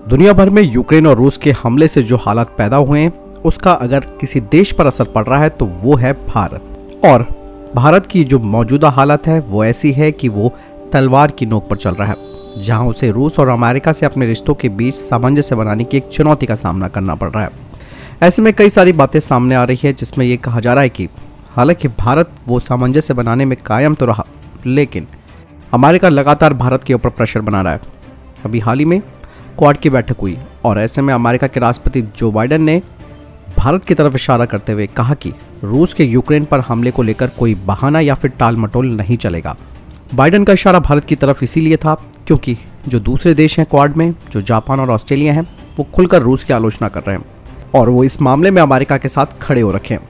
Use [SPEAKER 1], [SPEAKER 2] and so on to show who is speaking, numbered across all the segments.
[SPEAKER 1] दुनिया भर में यूक्रेन और रूस के हमले से जो हालात पैदा हुए हैं उसका अगर किसी देश पर असर पड़ रहा है तो वो है भारत। और भारत की जो मौजूदा हालत है वो ऐसी है कि वो तलवार की नोक पर चल रहा है, जहां उसे रूस और अमेरिका से अपने रिश्तों के बीच सामंजस्य बनाने की एक चुनौती का सामना करना पड़ रहा है। ऐसे में कई सारी बातें सामने आ रही है जिसमें ये कहा जा रहा है कि हालांकि भारत वो सामंजस्य बनाने में कायम तो रहा, लेकिन अमेरिका लगातार भारत के ऊपर प्रेशर बना रहा है। अभी हाल ही में क्वाड की बैठक हुई और ऐसे में अमेरिका के राष्ट्रपति जो बाइडेन ने भारत की तरफ इशारा करते हुए कहा कि रूस के यूक्रेन पर हमले को लेकर कोई बहाना या फिर टाल मटोल नहीं चलेगा। बाइडेन का इशारा भारत की तरफ इसीलिए था क्योंकि जो दूसरे देश हैं क्वाड में, जो जापान और ऑस्ट्रेलिया हैं, वो खुलकर रूस की आलोचना कर रहे हैं और वो इस मामले में अमेरिका के साथ खड़े हो रखे हैं।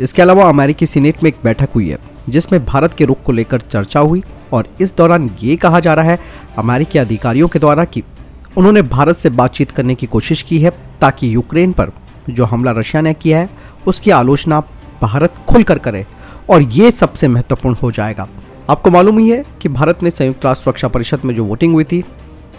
[SPEAKER 1] इसके अलावा अमेरिकी सीनेट में एक बैठक हुई है जिसमें भारत के रुख को लेकर चर्चा हुई और इस दौरान ये कहा जा रहा है अमेरिकी अधिकारियों के द्वारा कि उन्होंने भारत से बातचीत करने की कोशिश की है ताकि यूक्रेन पर जो हमला रशिया ने किया है उसकी आलोचना भारत खुलकर करे, और ये सबसे महत्वपूर्ण हो जाएगा। आपको मालूम ही है कि भारत ने संयुक्त राष्ट्र सुरक्षा परिषद में जो वोटिंग हुई थी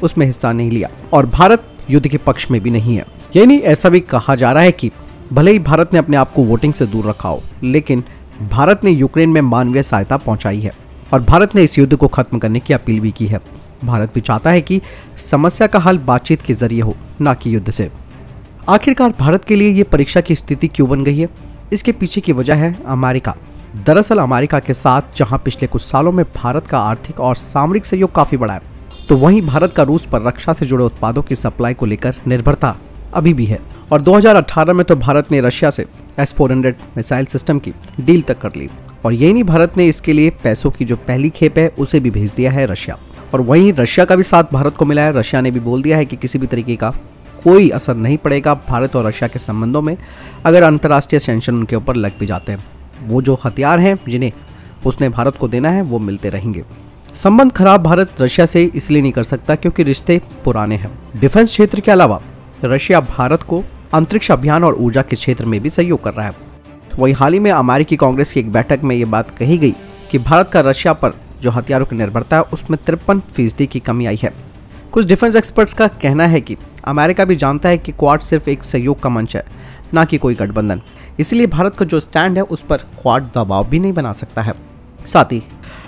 [SPEAKER 1] उसमें हिस्सा नहीं लिया और भारत युद्ध के पक्ष में भी नहीं है। यानी ऐसा भी कहा जा रहा है कि भले ही भारत ने अपने आप को वोटिंग से दूर रखा हो, लेकिन भारत ने यूक्रेन में मानवीय सहायता पहुंचाई है और भारत ने इस युद्ध को खत्म करने की अपील भी की है। भारत भी चाहता है कि समस्या का हल बातचीत के जरिए हो, ना कि युद्ध से। आखिरकार भारत के लिए ये परीक्षा की स्थिति क्यों बन गई है? इसके पीछे की वजह है अमेरिका। दरअसल अमेरिका के साथ जहां पिछले कुछ सालों में भारत का आर्थिक और सामरिक सहयोग काफी बढ़ा है, तो वहीं भारत का रूस पर रक्षा से जुड़े उत्पादों की सप्लाई को लेकर निर्भरता अभी भी है। और 2018 में तो भारत ने रशिया से S-400 मिसाइल सिस्टम की डील तक कर ली और यही नहीं, भारत ने इसके लिए पैसों की जो पहली खेप है उसे भी भेज दिया है रशिया। और वहीं रशिया का भी साथ भारत को मिला है। रशिया ने भी बोल दिया है कि किसी भी तरीके का कोई असर नहीं पड़ेगा भारत और रशिया के संबंधों में अगर अंतर्राष्ट्रीय सैंक्शन उनके ऊपर लग भी जाते हैं। वो जो हथियार हैं जिन्हें उसने भारत को देना है वो मिलते रहेंगे। संबंध खराब भारत रशिया से इसलिए नहीं कर सकता क्योंकि रिश्ते पुराने हैं। डिफेंस क्षेत्र के अलावा रशिया भारत को अंतरिक्ष अभियान और ऊर्जा के क्षेत्र में भी सहयोग कर रहा है। वहीं हाल ही में अमेरिकी कांग्रेस की एक बैठक में ये बात कही गई कि भारत का रशिया पर जो हथियारों की निर्भरता है उसमें 53% की कमी आई है। कुछ डिफेंस एक्सपर्ट्स का कहना है कि अमेरिका भी जानता है कि क्वाड सिर्फ एक सहयोग का मंच है, ना कि कोई गठबंधन। इसलिए भारत का जो स्टैंड है उस पर क्वाड दबाव भी नहीं बना सकता है। साथ ही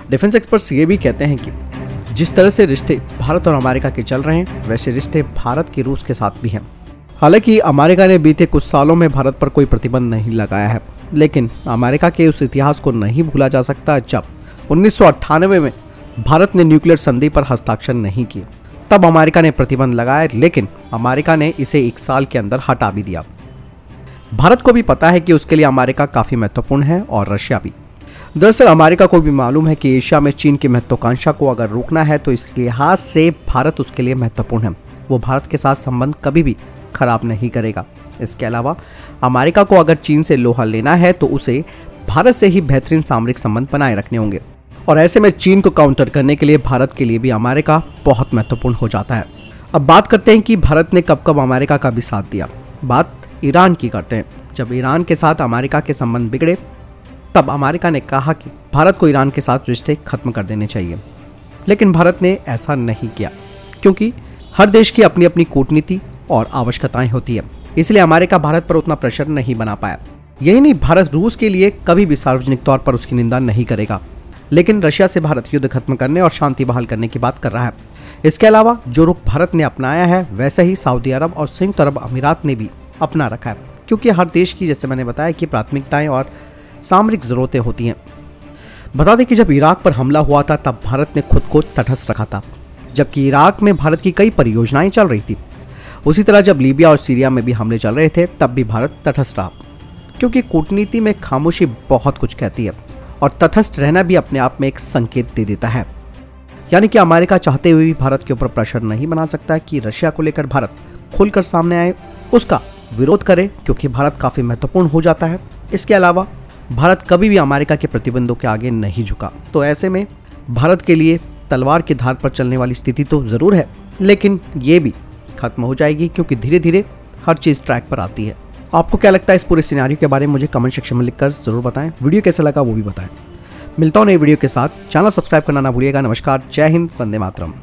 [SPEAKER 1] डिफेंस एक्सपर्ट्स ये भी कहते हैं कि जिस तरह से रिश्ते भारत और अमेरिका के चल रहे हैं वैसे रिश्ते भारत के रूस के साथ भी हैं। हालांकि अमेरिका ने बीते कुछ सालों में भारत पर कोई प्रतिबंध नहीं लगाया है, लेकिन अमेरिका के उस इतिहास को नहीं भूला जा सकता जब 1998 में भारत ने न्यूक्लियर संधि पर हस्ताक्षर नहीं किए। तब अमेरिका ने प्रतिबंध लगाया, लेकिन अमेरिका ने इसे 1 साल के अंदर हटा भी दिया। भारत को भी पता है कि उसके लिए अमेरिका काफी महत्वपूर्ण है और रशिया भी। दरअसल अमेरिका को भी मालूम है कि एशिया में चीन की महत्वाकांक्षा को अगर रोकना है तो इस लिहाज से भारत उसके लिए महत्वपूर्ण है। वो भारत के साथ संबंध कभी भी खराब नहीं करेगा। इसके अलावा अमेरिका को अगर चीन से लोहा लेना है तो उसे भारत से ही बेहतरीन सामरिक संबंध बनाए रखने होंगे और ऐसे में चीन को काउंटर करने के लिए भारत के लिए भी अमेरिका बहुत महत्वपूर्ण हो जाता है। अब बात करते हैं कि भारत ने कब कब अमेरिका का भी साथ दिया। बात ईरान की करते हैं। जब ईरान के साथ अमेरिका के संबंध बिगड़े तब अमेरिका ने कहा कि भारत को ईरान के साथ रिश्ते खत्म कर देने चाहिए, लेकिन भारत ने ऐसा नहीं किया क्योंकि हर देश की अपनी अपनी कूटनीति और आवश्यकताएं होती है। इसलिए अमेरिका भारत पर उतना प्रेशर नहीं बना पाया। यही नहीं, भारत रूस के लिए कभी भी सार्वजनिक तौर पर उसकी निंदा नहीं करेगा, लेकिन रशिया से भारत युद्ध खत्म करने और शांति बहाल करने की बात कर रहा है। इसके अलावा जो रुख भारत ने अपनाया है वैसे ही सऊदी अरब और संयुक्त अरब अमीरात ने भी अपना रखा है, क्योंकि हर देश की, जैसे मैंने बताया, कि प्राथमिकताएं और सामरिक जरूरतें होती हैं। बता दें कि जब इराक पर हमला हुआ था तब भारत ने खुद को तटस्थ रखा था, जबकि इराक में भारत की कई परियोजनाएं चल रही थी। उसी तरह जब लीबिया और सीरिया में भी हमले चल रहे थे तब भी भारत तटस्थ रहा, क्योंकि कूटनीति में खामोशी बहुत कुछ कहती है और तटस्थ रहना भी अपने आप में एक संकेत दे देता है। यानी कि अमेरिका चाहते हुए भी भारत के ऊपर प्रेशर नहीं बना सकता कि रशिया को लेकर भारत खुलकर सामने आए, उसका विरोध करे, क्योंकि भारत काफी महत्वपूर्ण हो जाता है। इसके अलावा भारत कभी भी अमेरिका के प्रतिबंधों के आगे नहीं झुका। तो ऐसे में भारत के लिए तलवार की धार पर चलने वाली स्थिति तो जरूर है, लेकिन ये भी खत्म हो जाएगी क्योंकि धीरे धीरे हर चीज ट्रैक पर आती है। आपको क्या लगता है इस पूरे सिनेरियो के बारे में? मुझे कमेंट सेक्शन में लिखकर जरूर बताएं। वीडियो कैसा लगा वो भी बताएं। मिलता हूं नई वीडियो के साथ। चैनल सब्सक्राइब करना ना भूलिएगा। नमस्कार, जय हिंद, वंदे मातरम।